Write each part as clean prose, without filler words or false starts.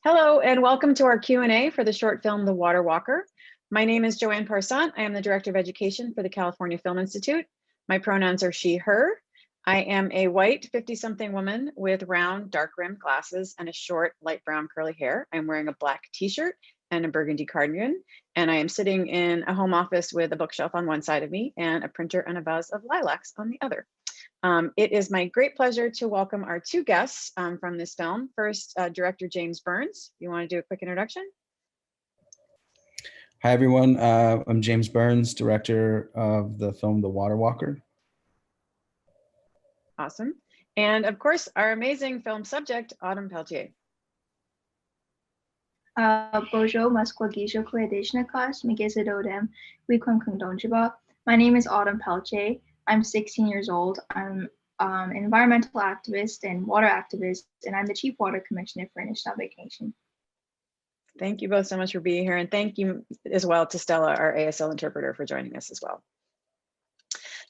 Hello, and welcome to our Q&A for the short film, The Water Walker. My name is Joanne Parsont. I am the Director of Education for the California Film Institute. My pronouns are she, her. I am a white 50-something woman with round, dark-rimmed glasses and a short, light brown curly hair. I'm wearing a black t-shirt and a burgundy cardigan, and I am sitting in a home office with a bookshelf on one side of me and a printer and a vase of lilacs on the other. It is my great pleasure to welcome our two guests from this film. First, director James Burns. You want to do a quick introduction? Hi, everyone. I'm James Burns, director of the film The Water Walker. Awesome. And of course, our amazing film subject, Autumn Peltier. Bonjour, my name is Autumn Peltier. I'm 16 years old. I'm an environmental activist and water activist, and I'm the Chief Water Commissioner for Anishinaabe Nation. Thank you both so much for being here, and thank you as well to Stella, our ASL interpreter, for joining us as well.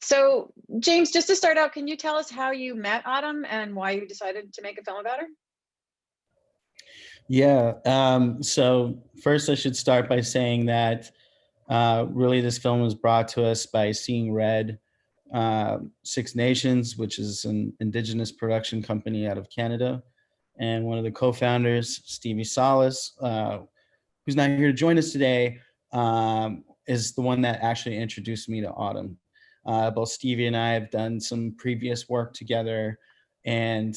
So, James, just to start out, can you tell us how you met Autumn and why you decided to make a film about her? Yeah, so first I should start by saying that really this film was brought to us by Seeing Red, Six Nations, which is an Indigenous production company out of Canada. And one of the co-founders, Stevie Salas, who's not here to join us today, is the one that actually introduced me to Autumn. Both Stevie and I have done some previous work together, and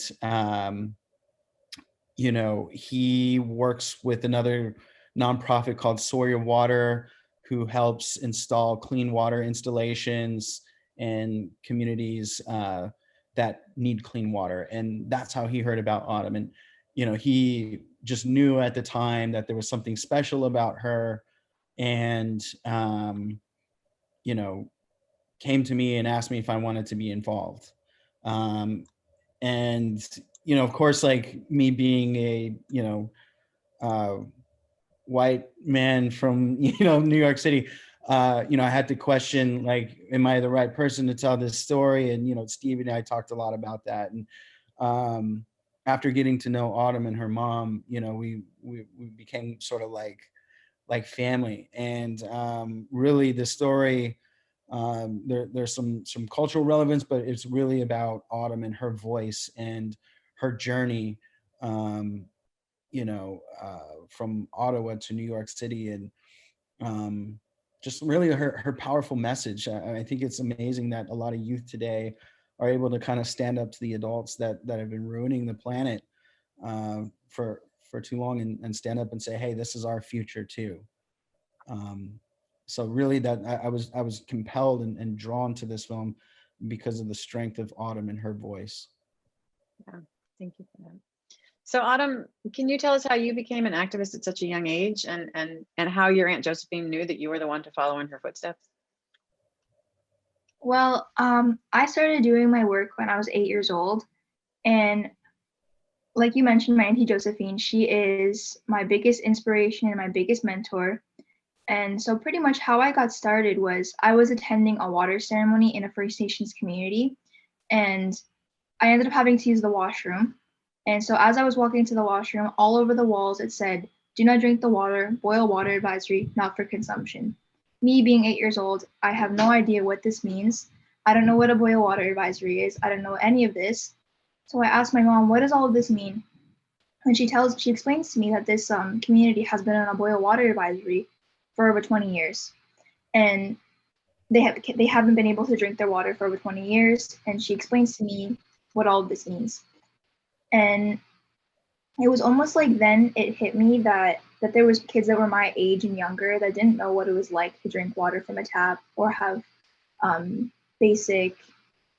you know, he works with another nonprofit called Sawyer Water, who helps install clean water installations in communities that need clean water. And that's how he heard about Autumn. And, you know, he just knew at the time that there was something special about her, and, you know, came to me and asked me if I wanted to be involved. And, you know, of course, like me being a, you know, white man from, you know, New York City, you know, I had to question, like, am I the right person to tell this story? And, you know, Steve and I talked a lot about that. And after getting to know Autumn and her mom, you know, we became sort of like family. And really the story, there's some cultural relevance, but it's really about Autumn and her voice and her journey, you know, from Ottawa to New York City, and just really her powerful message. I think it's amazing that a lot of youth today are able to kind of stand up to the adults that have been ruining the planet for too long, and stand up and say, hey, this is our future too. So really that I was compelled and drawn to this film because of the strength of Autumn and her voice. Yeah, thank you for that. So Autumn, can you tell us how you became an activist at such a young age, and how your Aunt Josephine knew that you were the one to follow in her footsteps? Well, I started doing my work when I was 8 years old, and like you mentioned, my Auntie Josephine, she is my biggest inspiration and my biggest mentor. And so pretty much how I got started was I was attending a water ceremony in a First Nations community, and I ended up having to use the washroom. And so as I was walking to the washroom, all over the walls it said, do not drink the water, boil water advisory, not for consumption. Me being 8 years old, I have no idea what this means. I don't know what a boil water advisory is. I don't know any of this. So I asked my mom, what does all of this mean? And she explains to me that this community has been on a boil water advisory for over 20 years. And they haven't been able to drink their water for over 20 years. And she explains to me what all of this means. And it was almost like then it hit me that there was kids that were my age and younger that didn't know what it was like to drink water from a tap or have basic,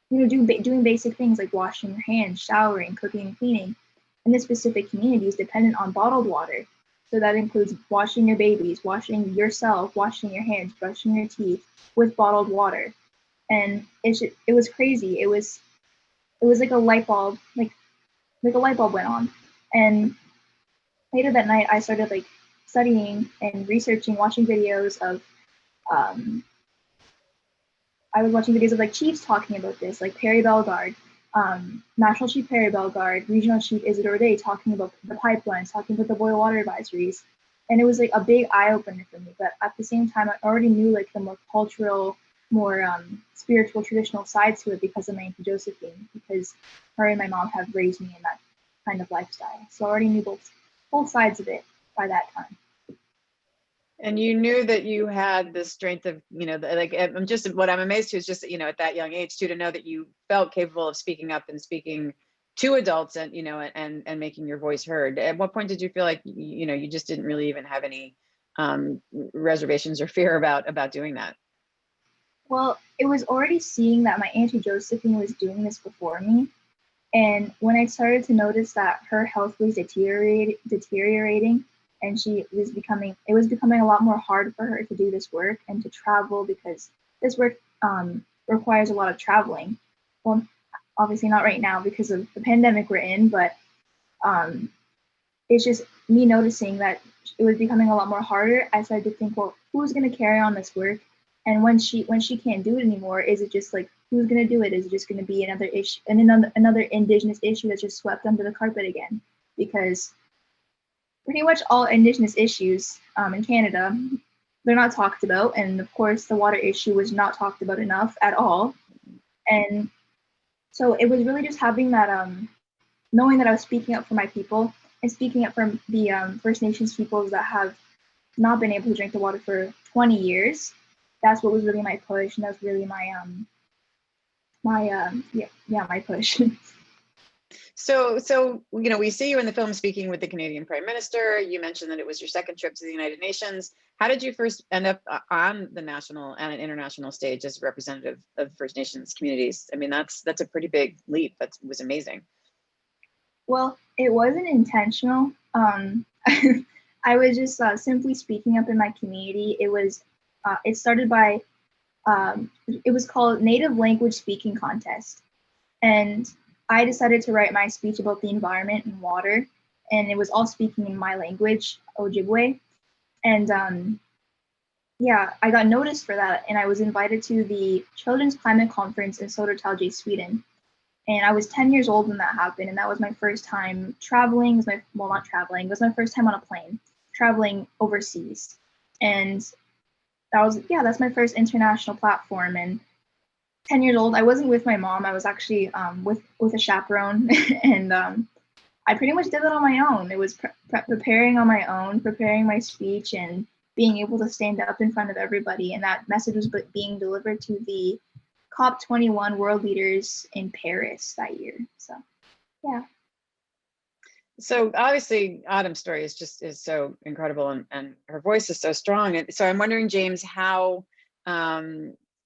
you know, doing basic things like washing your hands, showering, cooking, and cleaning. And this specific community is dependent on bottled water. So that includes washing your babies, washing yourself, washing your hands, brushing your teeth with bottled water. And it was crazy. It was like a light bulb, like a light bulb went on. And later that night, I started like studying and researching, watching videos of, I was watching videos of like chiefs talking about this, like Perry Bellegarde, National Chief Perry Bellegarde, Regional Chief Isidore Day talking about the pipelines, talking about the boil water advisories. And it was like a big eye opener for me. But at the same time, I already knew like the more cultural, more spiritual, traditional sides to it because of my Auntie Josephine, because her and my mom have raised me in that kind of lifestyle. So I already knew both sides of it by that time. And you knew that you had the strength of, like, I'm just, what I'm amazed to is just, at that young age too, to know that you felt capable of speaking up and speaking to adults and, and making your voice heard. At what point did you feel like, you just didn't really even have any reservations or fear about doing that? Well, it was already seeing that my Auntie Josephine was doing this before me. And when I started to notice that her health was deteriorating, and it was becoming a lot more hard for her to do this work and to travel, because this work requires a lot of traveling. Well, obviously not right now because of the pandemic we're in, but it's just me noticing that it was becoming a lot more harder. I started to think, well, who's going to carry on this work? And when she can't do it anymore, is it just like, who's going to do it? Is it just going to be another issue and another Indigenous issue that's just swept under the carpet again? Because pretty much all Indigenous issues in Canada, they're not talked about. And of course, the water issue was not talked about enough at all. And so it was really just having that, knowing that I was speaking up for my people and speaking up for the First Nations peoples that have not been able to drink the water for 20 years. That's what was really my push. And that was really my my push. So we see you in the film speaking with the Canadian Prime Minister. You mentioned that it was your second trip to the United Nations. How did you first end up on the national and international stage as a representative of First Nations communities? I mean, that's a pretty big leap. That was amazing. Well, it wasn't intentional. I was just simply speaking up in my community. It started by, it was called Native Language Speaking Contest. And I decided to write my speech about the environment and water, and it was all speaking in my language, Ojibwe. And I got noticed for that, and I was invited to the Children's Climate Conference in Södertälje, Sweden. And I was 10 years old when that happened, and that was my first time traveling. It was my first time on a plane, traveling overseas. And that's my first international platform. And 10 years old, I wasn't with my mom. I was actually with a chaperone, and I pretty much did it on my own. It was preparing on my own, preparing my speech, and being able to stand up in front of everybody. And that message was being delivered to the COP21 world leaders in Paris that year. So, yeah. So obviously, Autumn's story is so incredible, and her voice is so strong. And so I'm wondering, James, how,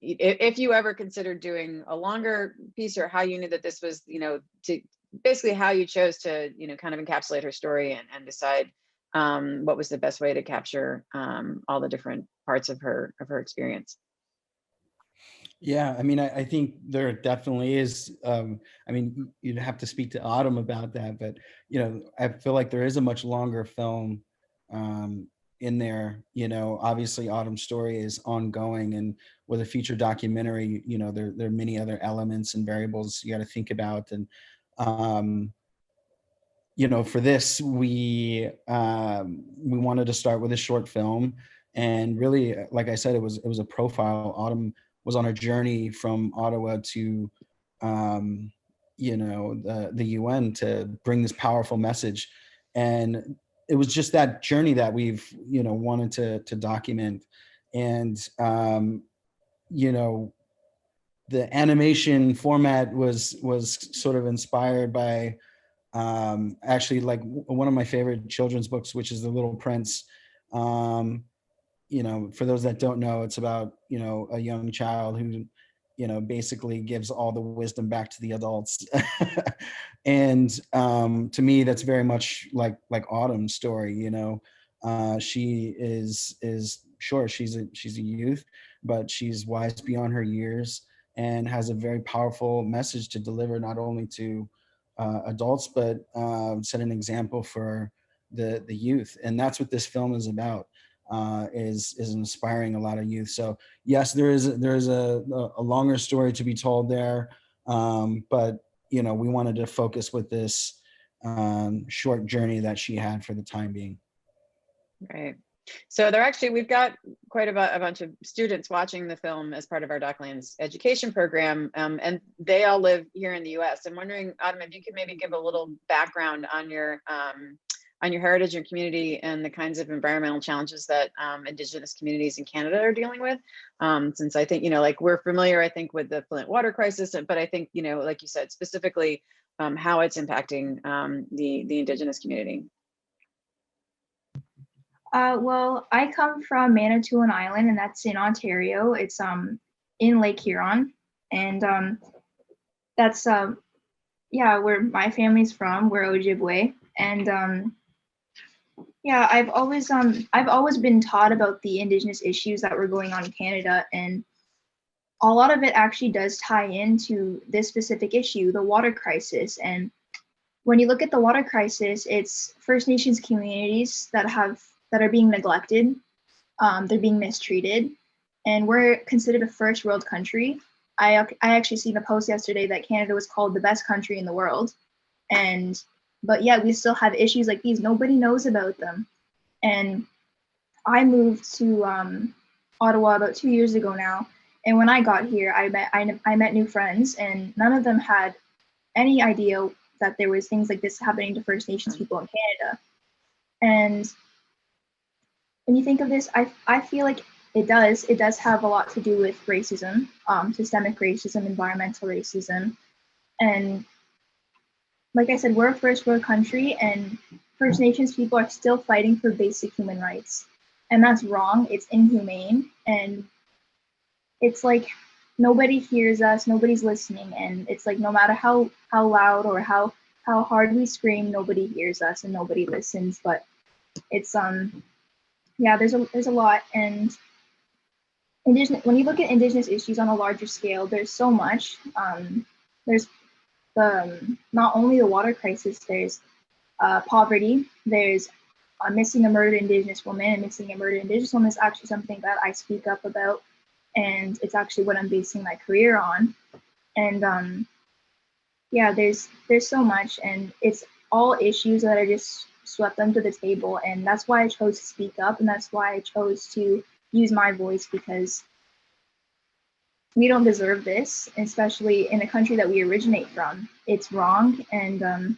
if you ever considered doing a longer piece, or how you knew that this was, to basically how you chose to, kind of encapsulate her story and decide what was the best way to capture all the different parts of her experience. Yeah, I mean, I think there definitely is. I mean, you'd have to speak to Autumn about that, but I feel like there is a much longer film in there. Obviously, Autumn's story is ongoing, and with a feature documentary, there are many other elements and variables you got to think about. And for this, we wanted to start with a short film, and really, like I said, it was a profile. Autumn was on a journey from Ottawa to, the UN to bring this powerful message. And it was just that journey that we've, wanted to document. And, the animation format was sort of inspired by, actually, like one of my favorite children's books, which is The Little Prince. For those that don't know, it's about, a young child who, basically gives all the wisdom back to the adults. And to me, that's very much like Autumn's story. She is sure, she's a youth, but she's wise beyond her years and has a very powerful message to deliver, not only to adults, but set an example for the youth. And that's what this film is about. Is inspiring a lot of youth. So yes, there is a longer story to be told there, but you know, we wanted to focus with this short journey that she had for the time being. Right. So we've got quite a bunch of students watching the film as part of our DocLands education program, and they all live here in the U.S. I'm wondering, Autumn, if you could maybe give a little background on your heritage and community and the kinds of environmental challenges that Indigenous communities in Canada are dealing with. Since I think, you know, like we're familiar, I think, with the Flint water crisis, but I think, you know, like you said, specifically how it's impacting the Indigenous community. Well, I come from Manitoulin Island, and that's in Ontario. It's in Lake Huron, and that's yeah, where my family's from. We're Ojibwe, and yeah, I've always been taught about the Indigenous issues that were going on in Canada, and a lot of it actually does tie into this specific issue, the water crisis. And when you look at the water crisis, it's First Nations communities that are being neglected, they're being mistreated, and we're considered a first world country. I actually seen a post yesterday that Canada was called the best country in the world, but yeah, we still have issues like these. Nobody knows about them. And I moved to Ottawa about 2 years ago now, and when I got here, I met new friends, and none of them had any idea that there was things like this happening to First Nations people in Canada. And when you think of this, I feel like it does have a lot to do with racism, systemic racism, environmental racism. And like I said, we're a first world country, and First Nations people are still fighting for basic human rights. And that's wrong, it's inhumane, and it's like nobody hears us, nobody's listening, and it's like no matter how loud or how hard we scream, nobody hears us and nobody listens. But it's yeah, there's a lot. And when you look at Indigenous issues on a larger scale, there's so much. There's not only the water crisis, there's poverty, there's missing a murdered Indigenous woman, and missing a murdered Indigenous woman is actually something that I speak up about, and it's actually what I'm basing my career on. And yeah, there's so much, and it's all issues that are just swept under the table, and that's why I chose to speak up, and that's why I chose to use my voice, because we don't deserve this, especially in the country that we originate from. It's wrong, and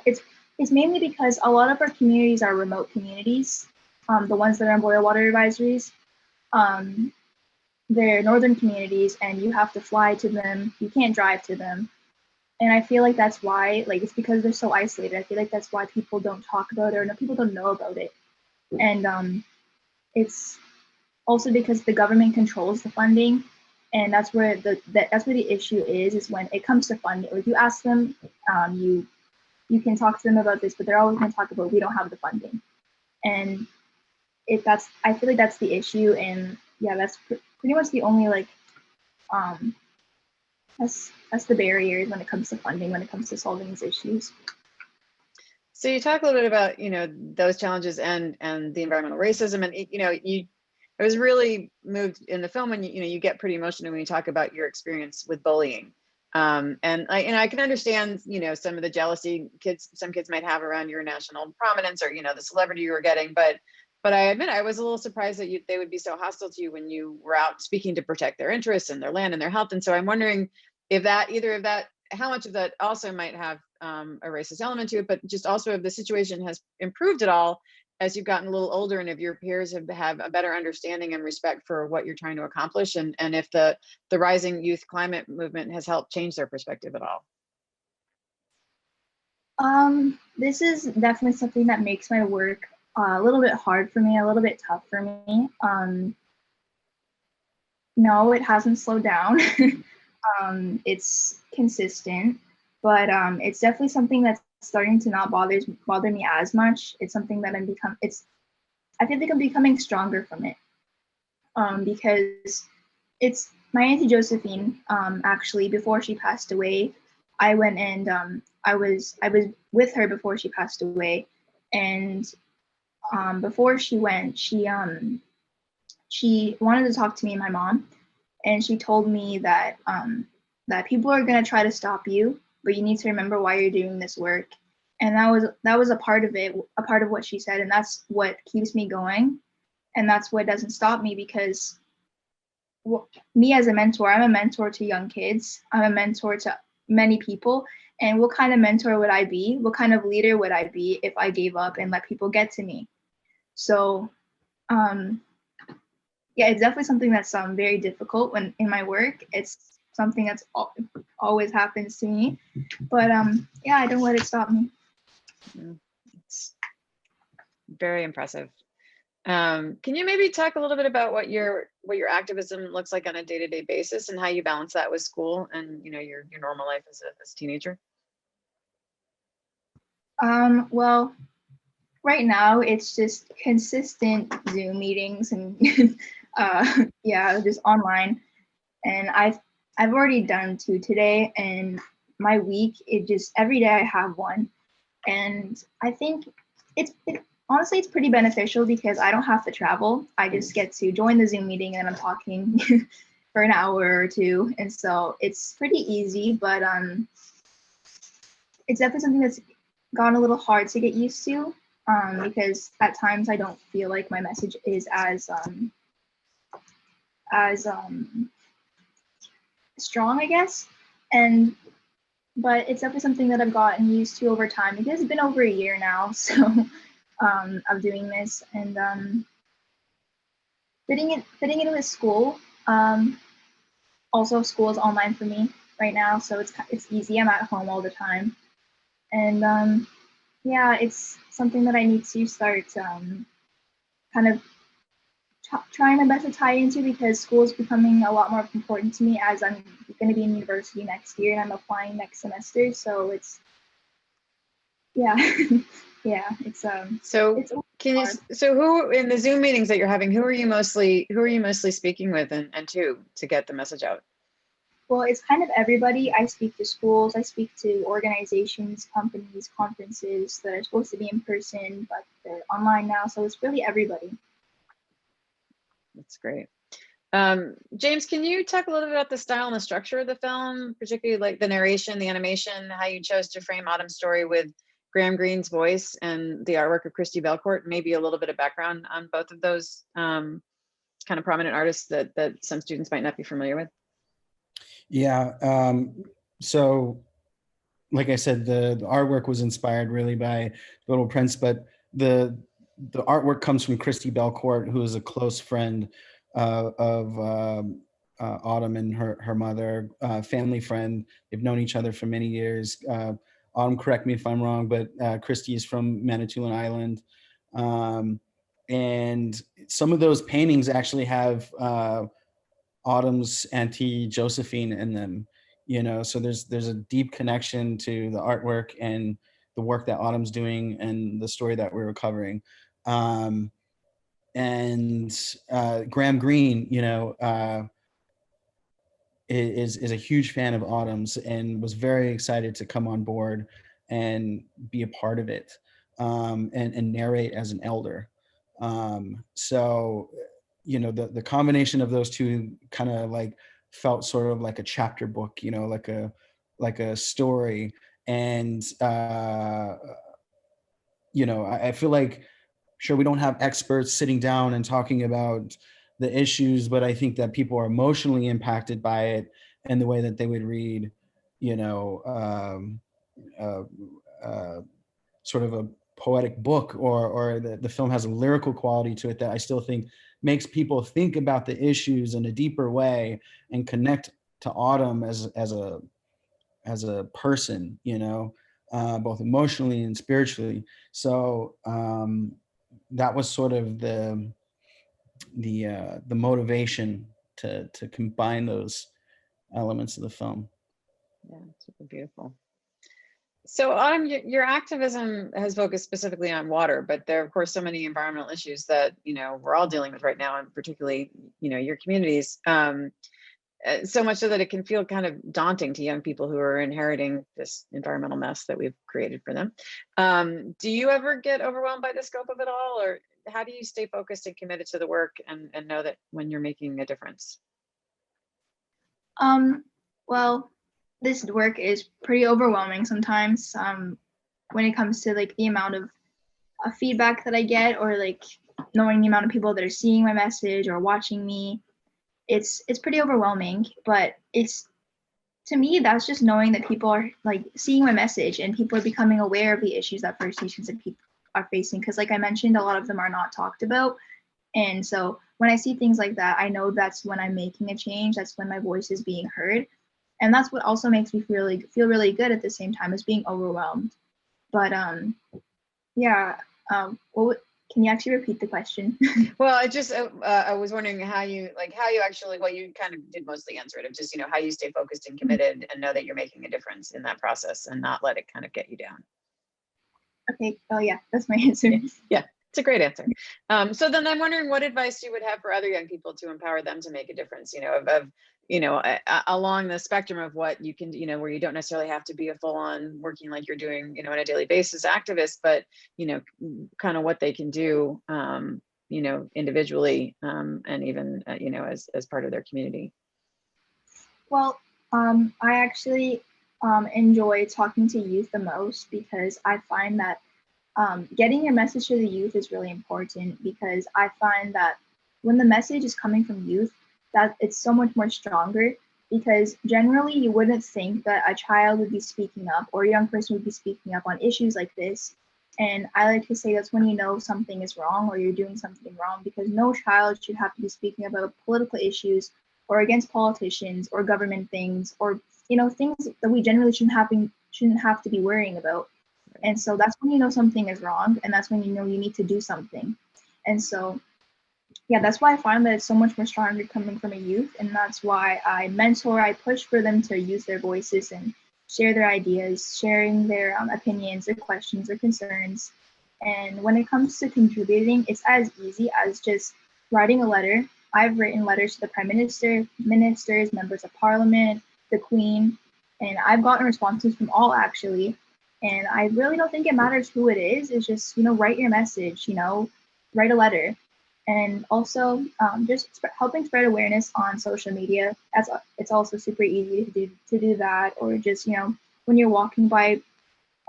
it's mainly because a lot of our communities are remote communities, the ones that are on boil water advisories. They're northern communities, and you have to fly to them. You can't drive to them. And I feel like that's why, like, it's because they're so isolated. I feel like that's why people don't talk about it, or people don't know about it. And it's also because the government controls the funding, and that's where the issue is when it comes to funding. Like, you ask them, you can talk to them about this, but they're always going to talk about, we don't have the funding. And I feel like that's the issue. And yeah, that's pretty much the only, like, that's the barriers when it comes to funding, when it comes to solving these issues. So you talk a little bit about, you know, those challenges and the environmental racism, and you know, I was really moved in the film when you get pretty emotional when you talk about your experience with bullying. And I can understand, you know, some of the jealousy some kids might have around your national prominence, or, you know, the celebrity you were getting, but I admit I was a little surprised that they would be so hostile to you when you were out speaking to protect their interests and their land and their health. And so I'm wondering if how much of that also might have a racist element to it, but just also if the situation has improved at all as you've gotten a little older, and if your peers have a better understanding and respect for what you're trying to accomplish, and if the rising youth climate movement has helped change their perspective at all. This is definitely something that makes my work a little bit hard for me, a little bit tough for me. No, it hasn't slowed down. It's consistent, but it's definitely something that's starting to not bother me as much. It's something that I feel like I'm becoming stronger from it. Because it's my Auntie Josephine, actually, before she passed away, I went and I was with her before she passed away, and before she went, she wanted to talk to me and my mom, and she told me that that people are going to try to stop you, but you need to remember why you're doing this work. And that was a part of it, a part of what she said, and that's what keeps me going, and that's what doesn't stop me, because me as a mentor, I'm a mentor to young kids, I'm a mentor to many people, and what kind of mentor would I be? What kind of leader would I be if I gave up and let people get to me? So yeah, it's definitely something that's very difficult when in my work. It's something that's always happens to me, but yeah, I don't let it stop me. It's very impressive. Can you maybe talk a little bit about what your activism looks like on a day-to-day basis, and how you balance that with school and your normal life as a teenager? Well, right now it's just consistent Zoom meetings and yeah, just online. And I've already done 2 today, and my week, it just every day I have one. And I think honestly it's pretty beneficial because I don't have to travel. I just get to join the Zoom meeting and I'm talking for an hour or 2, and so it's pretty easy. But it's definitely something that's gotten a little hard to get used to, because at times I don't feel like my message is as strong, I guess. But it's definitely something that I've gotten used to over time, because it's been over a year now, so of doing this, and fitting it with school. Also, school is online for me right now, so it's easy. I'm at home all the time, and yeah, it's something that I need to start kind of trying my best to tie into, because school is becoming a lot more important to me, as I'm going to be in university next year and I'm applying next semester. So it's, yeah, yeah, it's So it's can you, hard. so who in the Zoom meetings that you're having, who are you mostly speaking with and to get the message out? Well, it's kind of everybody. I speak to schools, I speak to organizations, companies, conferences that are supposed to be in person, but they're online now. So it's really everybody. That's great. James, can you talk a little bit about the style and the structure of the film, particularly like the narration, the animation, how you chose to frame Autumn's story with Graham Greene's voice and the artwork of Christy Belcourt? Maybe a little bit of background on both of those kind of prominent artists that some students might not be familiar with. Yeah. So, like I said, the artwork was inspired really by Little Prince, but the artwork comes from Christy Belcourt, who is a close friend of Autumn and her mother, family friend. They've known each other for many years. Autumn, correct me if I'm wrong, but Christy is from Manitoulin Island. And some of those paintings actually have Autumn's Auntie Josephine in them, so there's a deep connection to the artwork and the work that Autumn's doing and the story that we were covering. And Graham Greene, is a huge fan of Autumn's and was very excited to come on board and be a part of it, and narrate as an elder. So, the combination of those two kind of like felt sort of like a chapter book, like a story. And I feel like, sure, we don't have experts sitting down and talking about the issues, but I think that people are emotionally impacted by it and the way that they would read, uh, sort of a poetic book, or the film has a lyrical quality to it that I still think makes people think about the issues in a deeper way and connect to Autumn as a person, both emotionally and spiritually. So that was sort of the motivation to combine those elements of the film. Yeah, super beautiful. So Autumn, your activism has focused specifically on water, but there are of course so many environmental issues that we're all dealing with right now, and particularly your communities. So much so that it can feel kind of daunting to young people who are inheriting this environmental mess that we've created for them. Do you ever get overwhelmed by the scope of it all, or how do you stay focused and committed to the work and know that when you're making a difference? Well, this work is pretty overwhelming sometimes, when it comes to like the amount of feedback that I get, or like knowing the amount of people that are seeing my message or watching me. It's pretty overwhelming, but it's, to me, that's just knowing that people are like seeing my message and people are becoming aware of the issues that First Nations and people are facing. Because like I mentioned, a lot of them are not talked about. And so when I see things like that, I know that's when I'm making a change. That's when my voice is being heard. And that's what also makes me feel really good at the same time as being overwhelmed. But yeah, can you actually repeat the question? Well, I was wondering how you actually, well, you kind of did mostly answer it, of just, how you stay focused and committed and know that you're making a difference in that process and not let it kind of get you down. Okay. Oh yeah, that's my answer. Yeah, it's a great answer. So then I'm wondering what advice you would have for other young people to empower them to make a difference, along the spectrum of what you can, where you don't necessarily have to be a full-on working like you're doing, on a daily basis activist, but, kind of what they can do, individually, and even, as part of their community. Well, I actually enjoy talking to youth the most, because I find that getting your message to the youth is really important, because I find that when the message is coming from youth, that it's so much more stronger, because generally you wouldn't think that a child would be speaking up or a young person would be speaking up on issues like this. And I like to say that's when you know something is wrong or you're doing something wrong, because no child should have to be speaking about political issues or against politicians or government things, or things that we generally shouldn't have to be worrying about. And so that's when you know something is wrong, and that's when you know you need to do something. And so, yeah, that's why I find that it's so much more stronger coming from a youth, and that's why I mentor, I push for them to use their voices and share their ideas, sharing their opinions, their questions, their concerns. And when it comes to contributing, it's as easy as just writing a letter. I've written letters to the Prime Minister, ministers, members of Parliament, the Queen, and I've gotten responses from all, actually. And I really don't think it matters who it is. It's just, write your message, write a letter. And also just helping spread awareness on social media. It's also super easy to do that. Or just, when you're walking by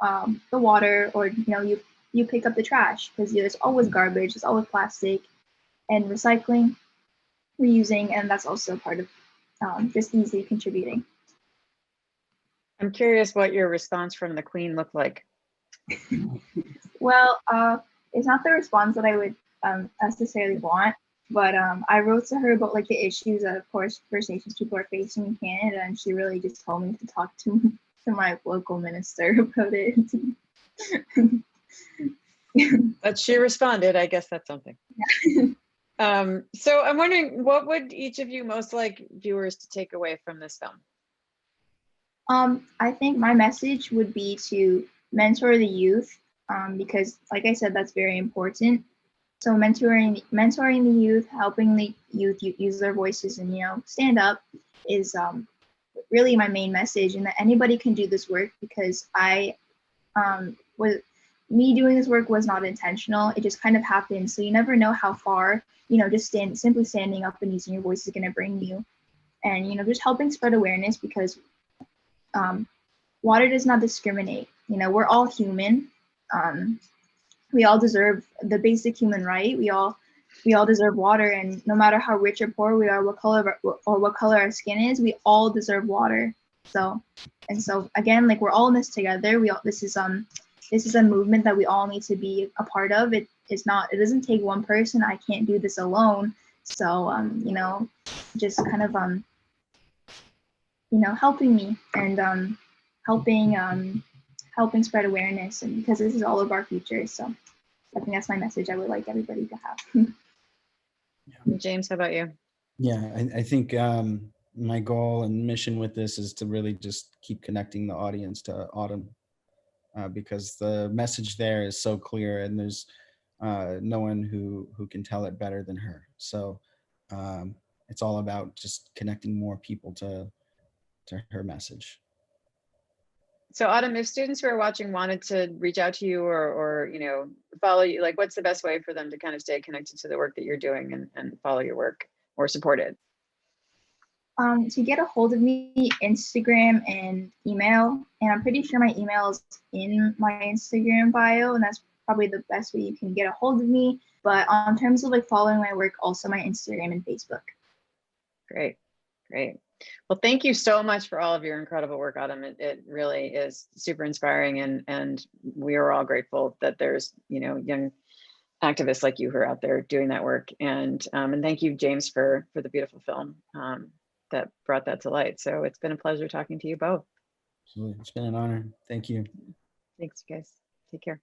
the water, or, you pick up the trash, because there's always garbage, there's always plastic, and recycling, reusing, and that's also part of just easily contributing. I'm curious what your response from the Queen looked like. Well, it's not the response that I would necessarily want, but I wrote to her about like the issues that, of course, First Nations people are facing in Canada, and she really just told me to talk to my local minister about it. But she responded. I guess that's something. So I'm wondering, what would each of you most like viewers to take away from this film? I think my message would be to mentor the youth, because, like I said, that's very important. So mentoring the youth, helping the youth use their voices and stand up, is really my main message, and that anybody can do this work, because me doing this work was not intentional. It just kind of happened. So you never know how far just simply standing up and using your voice is going to bring you, and just helping spread awareness, because water does not discriminate. We're all human. We all deserve the basic human right. We all deserve water, and no matter how rich or poor we are, what color our skin is, we all deserve water. So again, like, we're all in this together. This is a movement that we all need to be a part of. It doesn't take one person. I can't do this alone. So just kind of helping me, and helping spread awareness, and because this is all of our future. So I think that's my message I would like everybody to have. James, how about you? Yeah, I think my goal and mission with this is to really just keep connecting the audience to Autumn, because the message there is so clear, and there's no one who can tell it better than her. So it's all about just connecting more people to her message. So Autumn, if students who are watching wanted to reach out to you or follow you, like, what's the best way for them to kind of stay connected to the work that you're doing and follow your work or support it? To get a hold of me, Instagram and email, and I'm pretty sure my email is in my Instagram bio, and that's probably the best way you can get a hold of me. But in terms of like following my work, also my Instagram and Facebook. Great, great. Well, thank you so much for all of your incredible work, Autumn. It really is super inspiring, and we are all grateful that there's, you know, young activists like you who are out there doing that work. And thank you, James, for the beautiful film that brought that to light. So it's been a pleasure talking to you both. Absolutely. It's been an honor. Thank you. Thanks, you guys. Take care.